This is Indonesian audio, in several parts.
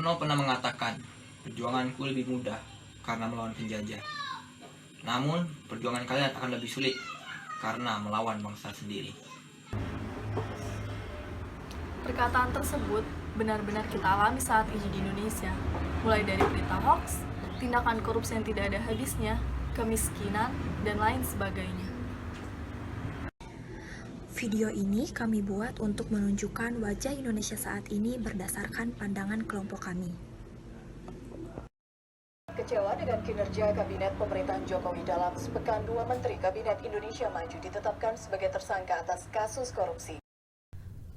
Karno pernah mengatakan, perjuanganku lebih mudah karena melawan penjajah. Namun, perjuangan kalian akan lebih sulit karena melawan bangsa sendiri. Perkataan tersebut benar-benar kita alami saat ini di Indonesia, mulai dari berita hoax, tindakan korupsi yang tidak ada habisnya, kemiskinan, dan lain sebagainya. Video ini kami buat untuk menunjukkan wajah Indonesia saat ini berdasarkan pandangan kelompok kami. Kecewa dengan kinerja Kabinet Pemerintahan Jokowi dalam sepekan, 2 Menteri Kabinet Indonesia Maju ditetapkan sebagai tersangka atas kasus korupsi.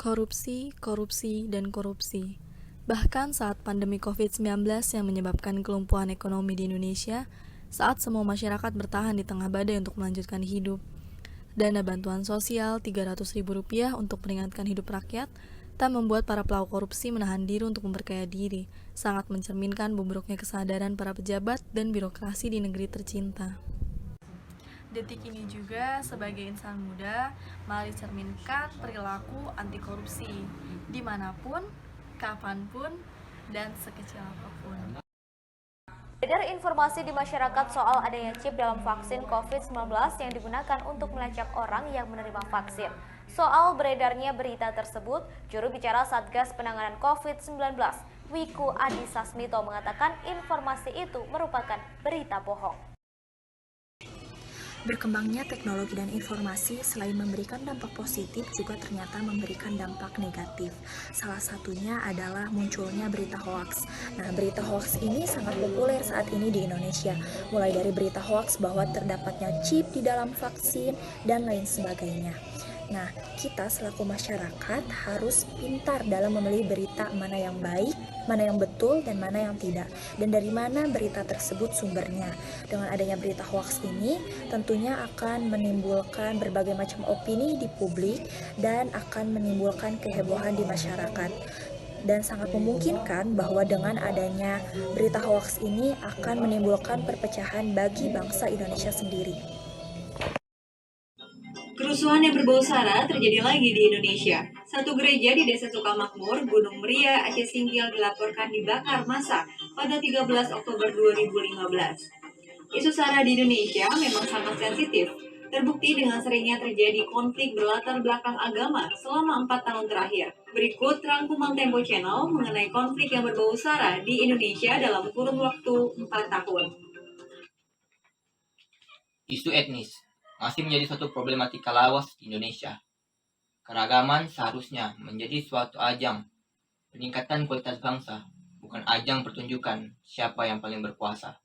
Korupsi, korupsi, dan korupsi. Bahkan saat pandemi COVID-19 yang menyebabkan kelumpuhan ekonomi di Indonesia, saat semua masyarakat bertahan di tengah badai untuk melanjutkan hidup, dana bantuan sosial Rp300.000 untuk meringankan hidup rakyat tak membuat para pelaku korupsi menahan diri untuk memperkaya diri, sangat mencerminkan bobroknya kesadaran para pejabat dan birokrasi di negeri tercinta. Detik ini juga sebagai insan muda, mari cerminkan perilaku anti korupsi, dimanapun, kapanpun, dan sekecil apapun. Beredar informasi di masyarakat soal adanya chip dalam vaksin COVID-19 yang digunakan untuk melacak orang yang menerima vaksin. Soal beredarnya berita tersebut, juru bicara Satgas Penanganan COVID-19, Wiku Adhisa Smito mengatakan informasi itu merupakan berita bohong. Berkembangnya teknologi dan informasi selain memberikan dampak positif juga ternyata memberikan dampak negatif. Salah satunya adalah munculnya berita hoaks. Nah, berita hoaks ini sangat populer saat ini di Indonesia. Mulai dari berita hoaks bahwa terdapatnya chip di dalam vaksin dan lain sebagainya. Nah, kita selaku masyarakat harus pintar dalam memilih berita mana yang baik, mana yang betul, dan mana yang tidak. Dan dari mana berita tersebut sumbernya. Dengan adanya berita hoaks ini, tentunya akan menimbulkan berbagai macam opini di publik dan akan menimbulkan kehebohan di masyarakat. Dan sangat memungkinkan bahwa dengan adanya berita hoaks ini akan menimbulkan perpecahan bagi bangsa Indonesia sendiri. Kerusuhan yang berbau sara terjadi lagi di Indonesia. Satu gereja di Desa Sukamakmur, Gunung Muria, Aceh Singkil dilaporkan dibakar massa pada 13 Oktober 2015. Isu sara di Indonesia memang sangat sensitif, terbukti dengan seringnya terjadi konflik berlatar belakang agama selama 4 tahun terakhir. Berikut rangkuman Tempo Channel mengenai konflik yang berbau sara di Indonesia dalam kurun waktu 4 tahun. Isu etnis masih menjadi suatu problematika lawas di Indonesia. Keragaman seharusnya menjadi suatu ajang peningkatan kualitas bangsa, bukan ajang pertunjukan siapa yang paling berkuasa.